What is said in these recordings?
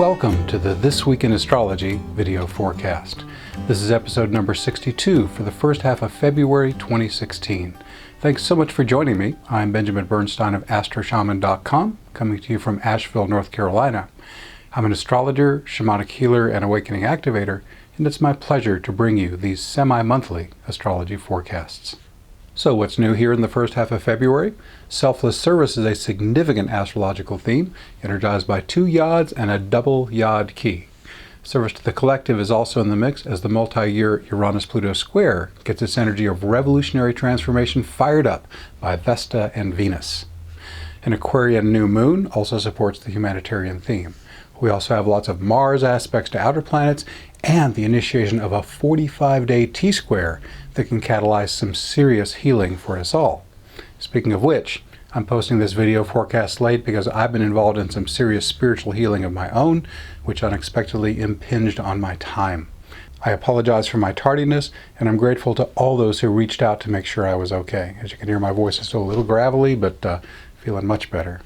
Welcome to the This Week in Astrology video forecast. This is episode number 62 for the first half of February 2016. Thanks so much for joining me. I'm Benjamin Bernstein of astroshaman.com, coming to you from Asheville, North Carolina. I'm an astrologer, shamanic healer, and awakening activator, and it's my pleasure to bring you these semi-monthly astrology forecasts. So what's new here in the first half of February? Selfless service is a significant astrological theme, energized by 2 yods and a double yod key. Service to the collective is also in the mix as the multi-year Uranus-Pluto square gets its energy of revolutionary transformation fired up by Vesta and Venus. An Aquarian new moon also supports the humanitarian theme. We also have lots of Mars aspects to outer planets and the initiation of a 45-day T-square that can catalyze some serious healing for us all. Speaking of which, I'm posting this video forecast late because I've been involved in some serious spiritual healing of my own, which unexpectedly impinged on my time. I apologize for my tardiness, and I'm grateful to all those who reached out to make sure I was okay. As you can hear, my voice is still a little gravelly, but feeling much better.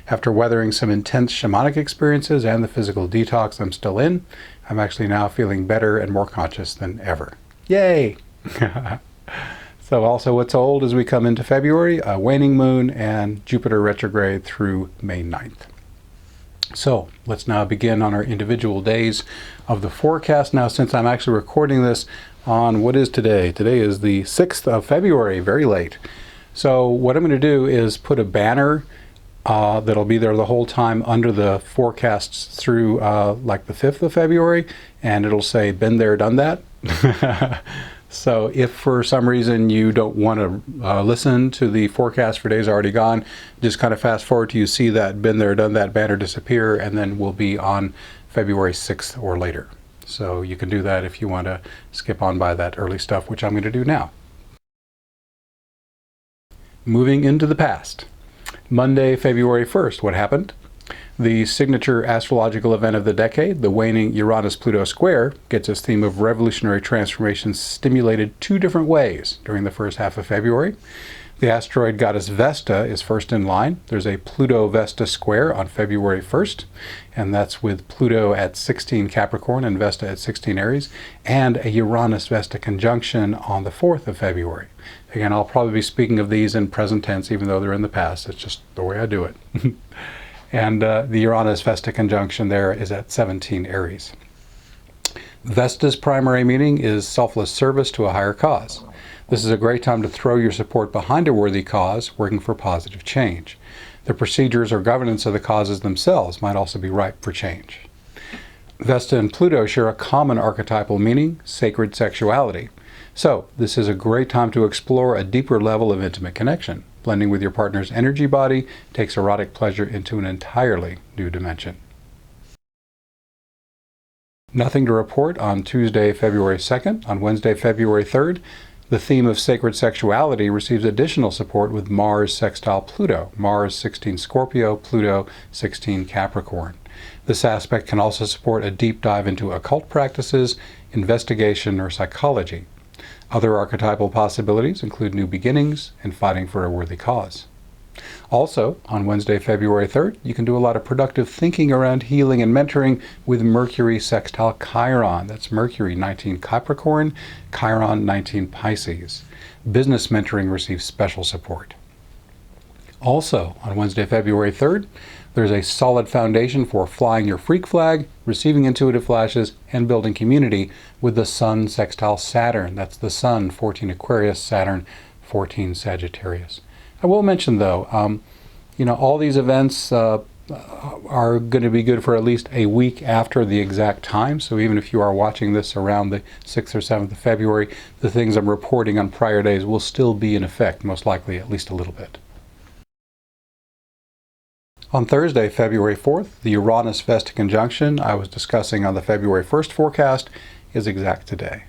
After weathering some intense shamanic experiences and the physical detox I'm still in, I'm actually now feeling better and more conscious than ever. Yay! So also what's old as we come into February, a waning moon and Jupiter retrograde through May 9th. So let's now begin on our individual days of the forecast. Now, since I'm actually recording this on what is today? Today is the 6th of February, very late. So what I'm going to do is put a banner that'll be there the whole time under the forecasts through like the 5th of February, and it'll say, been there, done that. So if for some reason you don't want to listen to the forecast for days already gone, just kind of fast forward till you see that been there, done that banner disappear, and then we'll be on February 6th or later. So you can do that if you want to skip on by that early stuff, which I'm going to do now. Moving into the past. Monday, February 1st, what happened? The signature astrological event of the decade, the waning Uranus-Pluto square, gets its theme of revolutionary transformation stimulated 2 different ways during the first half of February. The asteroid goddess Vesta is first in line. There's a Pluto-Vesta square on February 1st, and that's with Pluto at 16 Capricorn and Vesta at 16 Aries, and a Uranus-Vesta conjunction on the 4th of February. Again, I'll probably be speaking of these in present tense, even though they're in the past. It's just the way I do it. And the Uranus-Vesta conjunction there is at 17 Aries. Vesta's primary meaning is selfless service to a higher cause. This is a great time to throw your support behind a worthy cause, working for positive change. The procedures or governance of the causes themselves might also be ripe for change. Vesta and Pluto share a common archetypal meaning, sacred sexuality. So this is a great time to explore a deeper level of intimate connection. Blending with your partner's energy body takes erotic pleasure into an entirely new dimension. Nothing to report on Tuesday, February 2nd. On Wednesday, February 3rd, the theme of sacred sexuality receives additional support with Mars sextile Pluto. Mars 16 Scorpio, Pluto 16 Capricorn. This aspect can also support a deep dive into occult practices, investigation, or psychology. Other archetypal possibilities include new beginnings and fighting for a worthy cause. Also, on Wednesday, February 3rd, you can do a lot of productive thinking around healing and mentoring with Mercury sextile Chiron. That's Mercury 19 Capricorn, Chiron 19 Pisces. Business mentoring receives special support. Also, on Wednesday, February 3rd, there's a solid foundation for flying your freak flag, receiving intuitive flashes, and building community with the Sun sextile Saturn. That's the Sun, 14 Aquarius, Saturn, 14 Sagittarius. I will mention, though, all these events are going to be good for at least a week after the exact time. So even if you are watching this around the 6th or 7th of February, the things I'm reporting on prior days will still be in effect, most likely at least a little bit. On Thursday, February 4th, the Uranus-Vesta conjunction I was discussing on the February 1st forecast is exact today.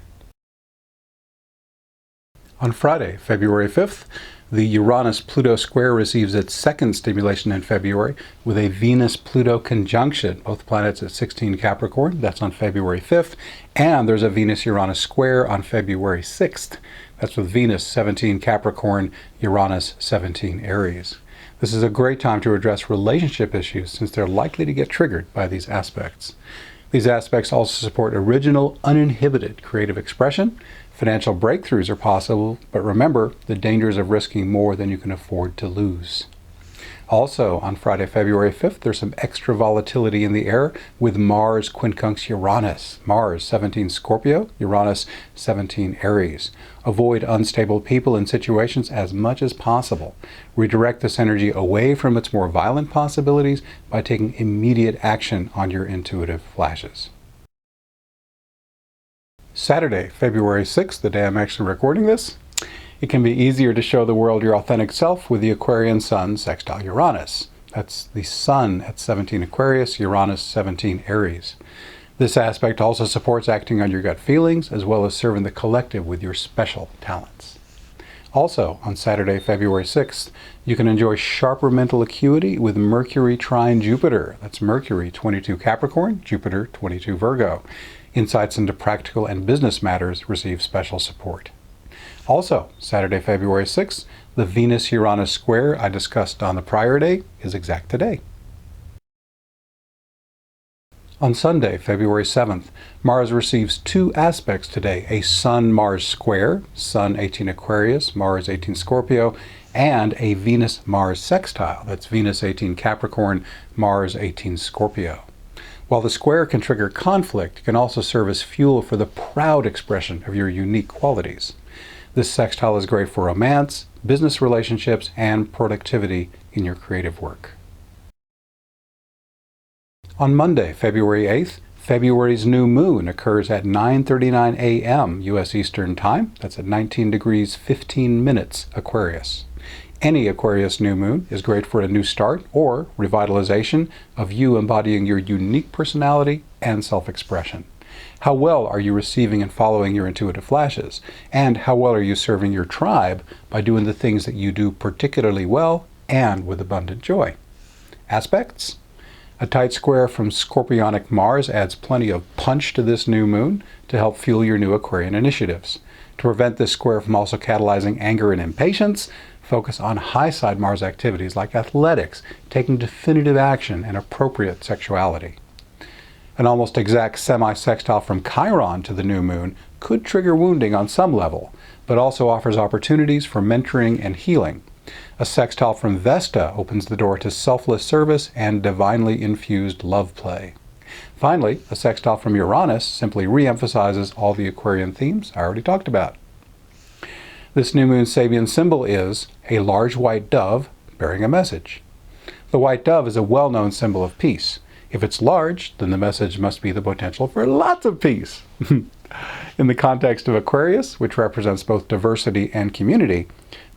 On Friday, February 5th, the Uranus-Pluto square receives its second stimulation in February with a Venus-Pluto conjunction, both planets at 16 Capricorn. That's on February 5th. And there's a Venus-Uranus square on February 6th. That's with Venus 17 Capricorn, Uranus 17 Aries. This is a great time to address relationship issues since they're likely to get triggered by these aspects. These aspects also support original, uninhibited creative expression. Financial breakthroughs are possible, but remember the dangers of risking more than you can afford to lose. Also, on Friday, February 5th, there's some extra volatility in the air with Mars quincunx Uranus. Mars, 17 Scorpio, Uranus, 17 Aries. Avoid unstable people and situations as much as possible. Redirect this energy away from its more violent possibilities by taking immediate action on your intuitive flashes. Saturday, February 6th, the day I'm actually recording this, it can be easier to show the world your authentic self with the Aquarian Sun sextile Uranus. That's the Sun at 17 Aquarius, Uranus 17 Aries. This aspect also supports acting on your gut feelings as well as serving the collective with your special talents. Also, on Saturday, February 6th, you can enjoy sharper mental acuity with Mercury trine Jupiter. That's Mercury 22 Capricorn, Jupiter 22 Virgo. Insights into practical and business matters receive special support. Also, Saturday, February 6th, the Venus-Uranus square I discussed on the prior day is exact today. On Sunday, February 7th, Mars receives two aspects today, a Sun-Mars square, Sun 18 Aquarius, Mars 18 Scorpio, and a Venus-Mars sextile, that's Venus 18 Capricorn, Mars 18 Scorpio. While the square can trigger conflict, it can also serve as fuel for the proud expression of your unique qualities. This sextile is great for romance, business relationships, and productivity in your creative work. On Monday, February 8th, February's new moon occurs at 9:39 a.m. U.S. Eastern Time. That's at 19 degrees 15 minutes Aquarius. Any Aquarius new moon is great for a new start or revitalization of you embodying your unique personality and self-expression. How well are you receiving and following your intuitive flashes? And how well are you serving your tribe by doing the things that you do particularly well and with abundant joy? Aspects? A tight square from Scorpionic Mars adds plenty of punch to this new moon to help fuel your new Aquarian initiatives. To prevent this square from also catalyzing anger and impatience, focus on high side Mars activities like athletics, taking definitive action, and appropriate sexuality. An almost exact semi-sextile from Chiron to the new moon could trigger wounding on some level, but also offers opportunities for mentoring and healing. A sextile from Vesta opens the door to selfless service and divinely infused love play. Finally, a sextile from Uranus simply re-emphasizes all the Aquarian themes I already talked about. This new moon Sabian symbol is a large white dove bearing a message. The white dove is a well-known symbol of peace. If it's large, then the message must be the potential for lots of peace. In the context of Aquarius, which represents both diversity and community,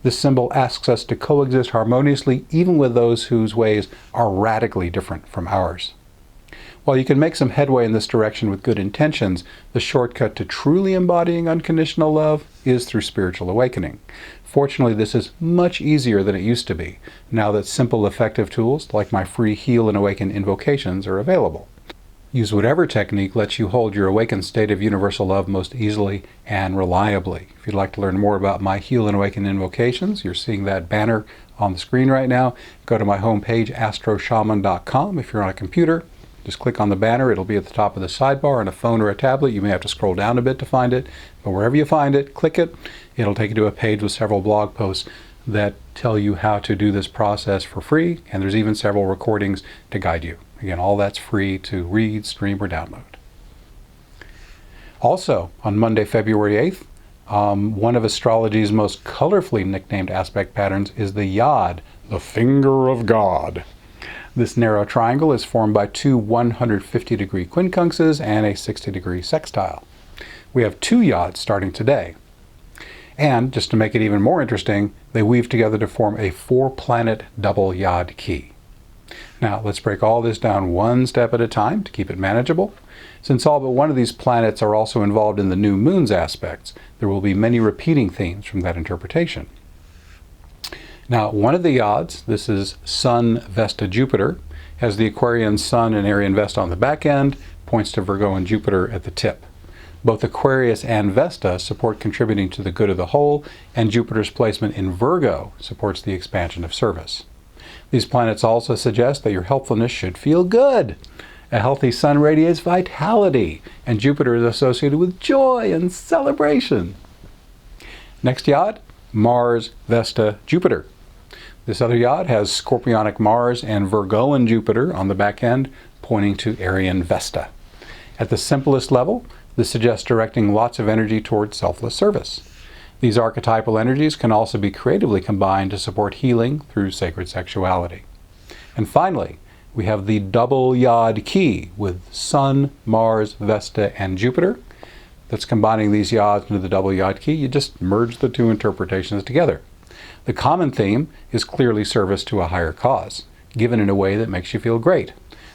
this symbol asks us to coexist harmoniously even with those whose ways are radically different from ours. While you can make some headway in this direction with good intentions, the shortcut to truly embodying unconditional love is through spiritual awakening. Fortunately, this is much easier than it used to be, now that simple, effective tools like my free Heal and Awaken invocations are available. Use whatever technique lets you hold your awakened state of universal love most easily and reliably. If you'd like to learn more about my Heal and Awaken invocations, you're seeing that banner on the screen right now. Go to my homepage, astroshaman.com. If you're on a computer, just click on the banner. It'll be at the top of the sidebar. On a phone or a tablet, you may have to scroll down a bit to find it. But wherever you find it, click it. It'll take you to a page with several blog posts that tell you how to do this process for free. And there's even several recordings to guide you. Again, all that's free to read, stream, or download. Also, on Monday, February 8th, one of astrology's most colorfully nicknamed aspect patterns is the Yod, the finger of God. This narrow triangle is formed by two 150-degree quincunxes and a 60-degree sextile. We have two Yods starting today. And, just to make it even more interesting, they weave together to form a 4-planet double Yod key. Now, let's break all this down one step at a time to keep it manageable. Since all but one of these planets are also involved in the new moon's aspects, there will be many repeating themes from that interpretation. Now, one of the Yods, this is Sun-Vesta-Jupiter, has the Aquarian Sun and Arian Vesta on the back end, points to Virgo and Jupiter at the tip. Both Aquarius and Vesta support contributing to the good of the whole, and Jupiter's placement in Virgo supports the expansion of service. These planets also suggest that your healthfulness should feel good. A healthy sun radiates vitality, and Jupiter is associated with joy and celebration. Next yod, Mars-Vesta-Jupiter. This other yod has Scorpionic Mars and Virgoan Jupiter on the back end, pointing to Aryan Vesta. At the simplest level, this suggests directing lots of energy towards selfless service. These archetypal energies can also be creatively combined to support healing through sacred sexuality. And finally, we have the double yod key with Sun, Mars, Vesta, and Jupiter. That's combining these yods into the double yod key. You just merge the two interpretations together. The common theme is clearly service to a higher cause, given in a way that makes you feel great.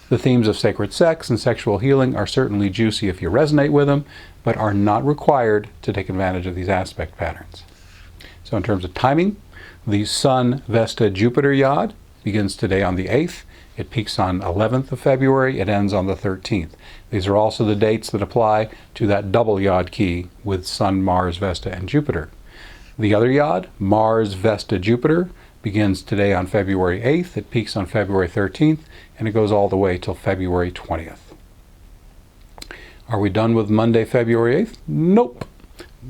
The themes of sacred sex and sexual healing are certainly juicy if you resonate with them, but are not required to take advantage of these aspect patterns. So in terms of timing, the Sun-Vesta-Jupiter yod begins today on the 8th. It peaks on 11th of February. It ends on the 13th. These are also the dates that apply to that double yod key with Sun, Mars, Vesta, and Jupiter. The other yod, Mars-Vesta-Jupiter, begins today on February 8th. It peaks on February 13th, and it goes all the way till February 20th. Are we done with Monday, February 8th? Nope.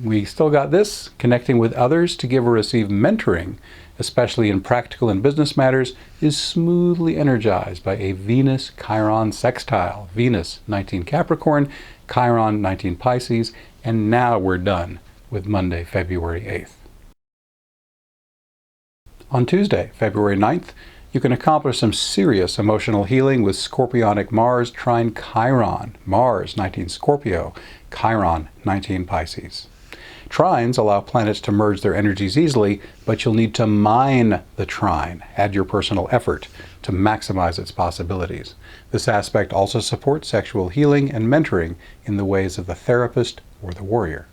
We still got this, connecting with others to give or receive mentoring, especially in practical and business matters, is smoothly energized by a Venus-Chiron sextile. Venus, 19 Capricorn, Chiron, 19 Pisces, and now we're done with Monday, February 8th. On Tuesday, February 9th, you can accomplish some serious emotional healing with Scorpionic Mars trine Chiron. Mars, 19 Scorpio, Chiron, 19 Pisces. Trines allow planets to merge their energies easily, but you'll need to mine the trine, add your personal effort, to maximize its possibilities. This aspect also supports sexual healing and mentoring in the ways of the therapist or the warrior.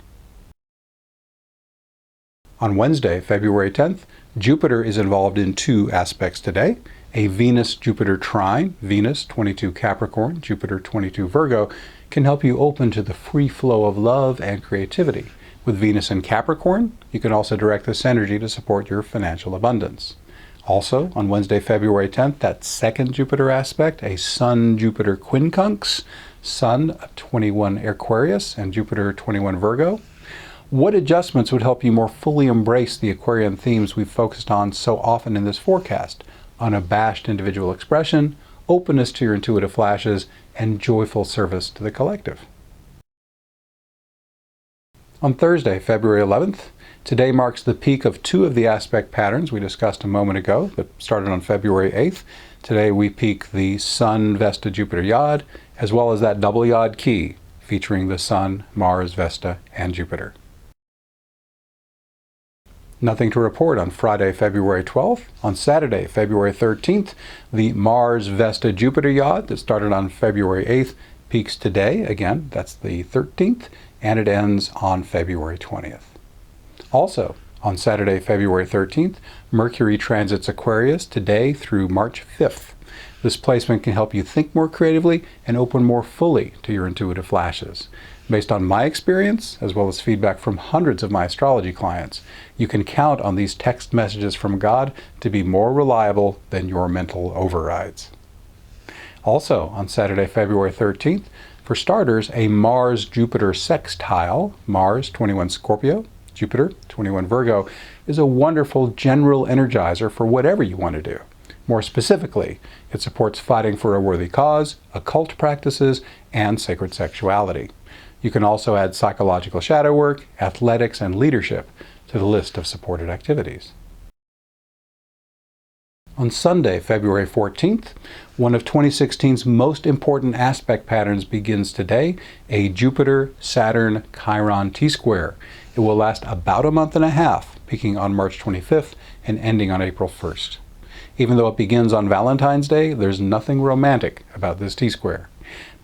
On Wednesday, February 10th, Jupiter is involved in two aspects today. A Venus-Jupiter trine, Venus 22 Capricorn, Jupiter 22 Virgo, can help you open to the free flow of love and creativity. With Venus in Capricorn, you can also direct this energy to support your financial abundance. Also, on Wednesday, February 10th, that second Jupiter aspect, a Sun-Jupiter quincunx, Sun 21 Aquarius and Jupiter 21 Virgo. What adjustments would help you more fully embrace the Aquarian themes we've focused on so often in this forecast? Unabashed individual expression, openness to your intuitive flashes, and joyful service to the collective. On Thursday, February 11th, today marks the peak of two of the aspect patterns we discussed a moment ago that started on February 8th. Today we peak the Sun-Vesta-Jupiter yod, as well as that double yod key featuring the Sun, Mars, Vesta, and Jupiter. Nothing to report on Friday, February 12th. On Saturday, February 13th, the Mars-Vesta-Jupiter yod that started on February 8th peaks today. Again, that's the 13th, and it ends on February 20th. Also, on Saturday, February 13th, Mercury transits Aquarius today through March 5th. This placement can help you think more creatively and open more fully to your intuitive flashes. Based on my experience, as well as feedback from hundreds of my astrology clients, you can count on these text messages from God to be more reliable than your mental overrides. Also, on Saturday, February 13th, for starters, a Mars-Jupiter sextile, Mars 21 Scorpio, Jupiter 21 Virgo, is a wonderful general energizer for whatever you want to do. More specifically, it supports fighting for a worthy cause, occult practices, and sacred sexuality. You can also add psychological shadow work, athletics, and leadership to the list of supported activities. On Sunday, February 14th, one of 2016's most important aspect patterns begins today, a Jupiter-Saturn-Chiron T-square. It will last about a month and a half, peaking on March 25th and ending on April 1st. Even though it begins on Valentine's Day, there's nothing romantic about this T-square.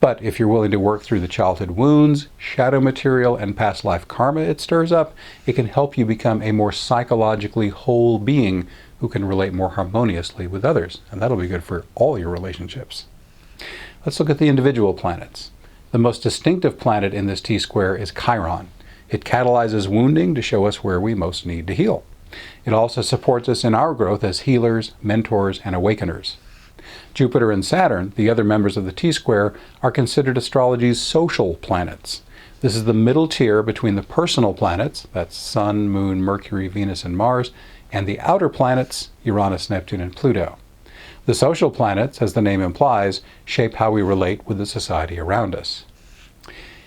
But if you're willing to work through the childhood wounds, shadow material, and past life karma it stirs up, it can help you become a more psychologically whole being who can relate more harmoniously with others. And that'll be good for all your relationships. Let's look at the individual planets. The most distinctive planet in this T-square is Chiron. It catalyzes wounding to show us where we most need to heal. It also supports us in our growth as healers, mentors, and awakeners. Jupiter and Saturn, the other members of the T-square, are considered astrology's social planets. This is the middle tier between the personal planets, that's Sun, Moon, Mercury, Venus, and Mars, and the outer planets, Uranus, Neptune, and Pluto. The social planets, as the name implies, shape how we relate with the society around us.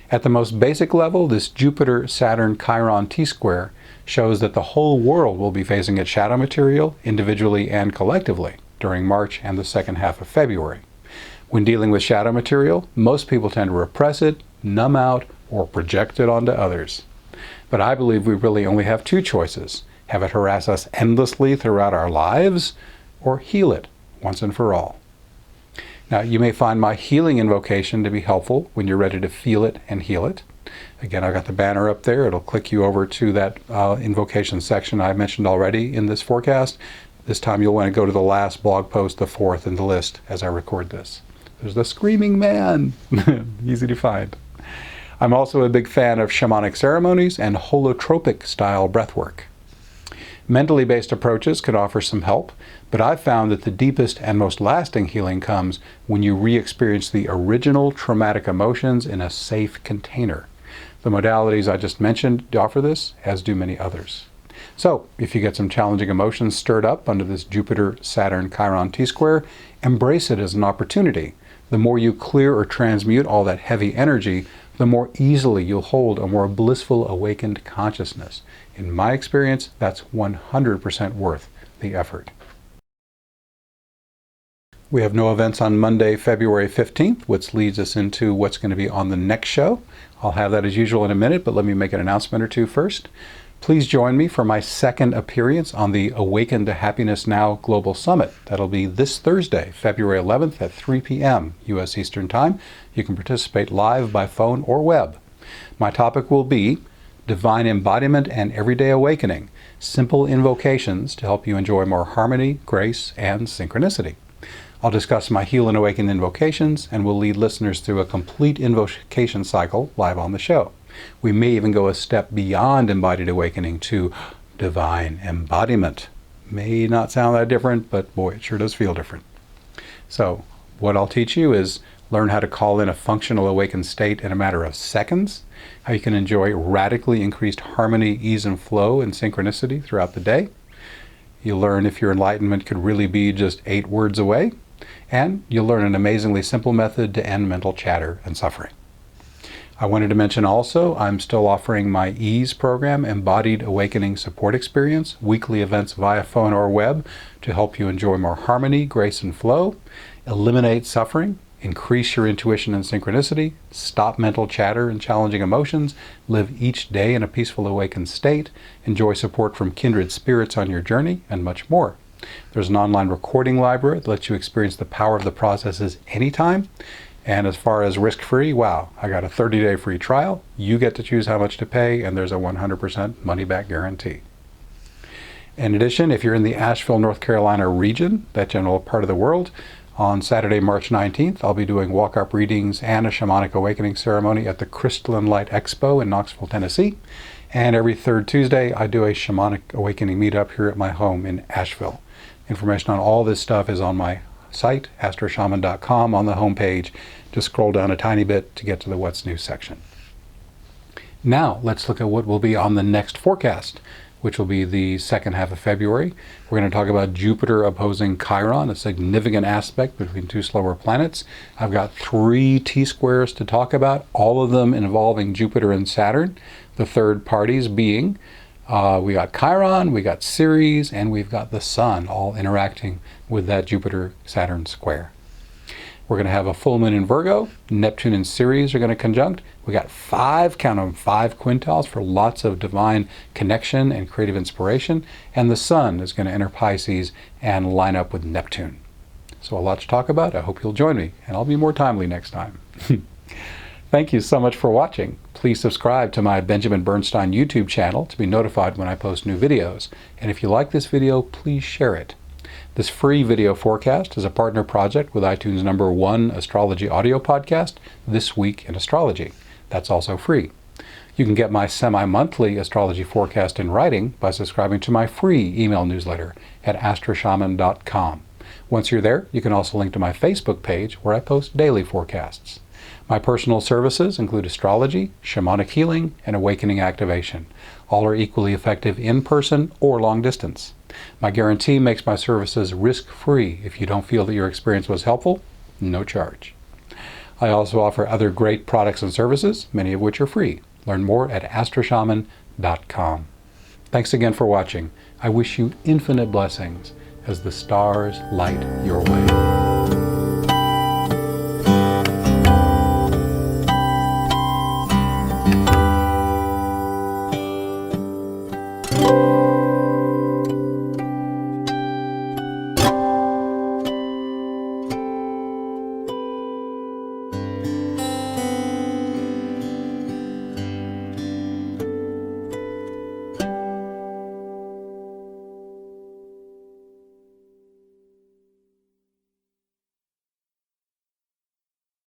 At the most basic level, this Jupiter-Saturn-Chiron T-square shows that the whole world will be facing its shadow material, individually and collectively, during March and the second half of February. When dealing with shadow material, most people tend to repress it, numb out, or project it onto others. But I believe we really only have two choices: have it harass us endlessly throughout our lives, or heal it once and for all. Now, you may find my healing invocation to be helpful when you're ready to feel it and heal it. Again, I've got the banner up there. It'll click you over to that invocation section I mentioned already in this forecast. This time you'll want to go to the last blog post, the fourth in the list, as I record this. There's the Screaming Man. Easy to find. I'm also a big fan of shamanic ceremonies and holotropic style breathwork. Mentally based approaches could offer some help, but I've found that the deepest and most lasting healing comes when you re-experience the original traumatic emotions in a safe container. The modalities I just mentioned offer this, as do many others. So, if you get some challenging emotions stirred up under this Jupiter-Saturn-Chiron T-square, embrace it as an opportunity. The more you clear or transmute all that heavy energy, the more easily you'll hold a more blissful, awakened consciousness. In my experience, that's 100% worth the effort. We have no events on Monday, February 15th, which leads us into what's going to be on the next show. I'll have that as usual in a minute, but let me make an announcement or two first. Please join me for my second appearance on the Awaken to Happiness Now Global Summit. That'll be this Thursday, February 11th at 3 p.m. U.S. Eastern Time. You can participate live by phone or web. My topic will be Divine Embodiment and Everyday Awakening, simple invocations to help you enjoy more harmony, grace, and synchronicity. I'll discuss my Heal and Awaken invocations, and will lead listeners through a complete invocation cycle live on the show. We may even go a step beyond embodied awakening to divine embodiment. May not sound that different, but boy, it sure does feel different. So, what I'll teach you is learn how to call in a functional awakened state in a matter of seconds, how you can enjoy radically increased harmony, ease, and flow and synchronicity throughout the day. You'll learn if your enlightenment could really be just 8 words away, and you'll learn an amazingly simple method to end mental chatter and suffering. I wanted to mention also, I'm still offering my EASE program, Embodied Awakening Support Experience, weekly events via phone or web to help you enjoy more harmony, grace, and flow, eliminate suffering, increase your intuition and synchronicity, stop mental chatter and challenging emotions, live each day in a peaceful awakened state, enjoy support from kindred spirits on your journey, and much more. There's an online recording library that lets you experience the power of the processes anytime. And as far as risk-free, wow, I got a 30-day free trial. You get to choose how much to pay, and there's a 100% money-back guarantee. In addition, if you're in the Asheville, North Carolina region, that general part of the world, on Saturday, March 19th, I'll be doing walk-up readings and a shamanic awakening ceremony at the Crystalline Light Expo in Knoxville, Tennessee. And every third Tuesday, I do a shamanic awakening meetup here at my home in Asheville. Information on all this stuff is on my site, astroshaman.com, on the homepage. Just scroll down a tiny bit to get to the What's New section. Now, let's look at what will be on the next forecast, which will be the second half of February. We're going to talk about Jupiter opposing Chiron, a significant aspect between two slower planets. I've got 3 T-squares to talk about, all of them involving Jupiter and Saturn, the third parties being we got Chiron, we got Ceres, and we've got the Sun all interacting with that Jupiter-Saturn square. We're going to have a full moon in Virgo. Neptune and Ceres are going to conjunct. We got 5, count them, 5 quintiles for lots of divine connection and creative inspiration. And the Sun is going to enter Pisces and line up with Neptune. So a lot to talk about. I hope you'll join me, and I'll be more timely next time. Thank you so much for watching. Please subscribe to my Benjamin Bernstein YouTube channel to be notified when I post new videos. And if you like this video, please share it. This free video forecast is a partner project with iTunes #1 astrology audio podcast, This Week in Astrology. That's also free. You can get my semi-monthly astrology forecast in writing by subscribing to my free email newsletter at astroshaman.com. Once you're there, you can also link to my Facebook page where I post daily forecasts. My personal services include astrology, shamanic healing, and awakening activation. All are equally effective in person or long distance. My guarantee makes my services risk-free. If you don't feel that your experience was helpful, no charge. I also offer other great products and services, many of which are free. Learn more at astroshaman.com. Thanks again for watching. I wish you infinite blessings as the stars light your way.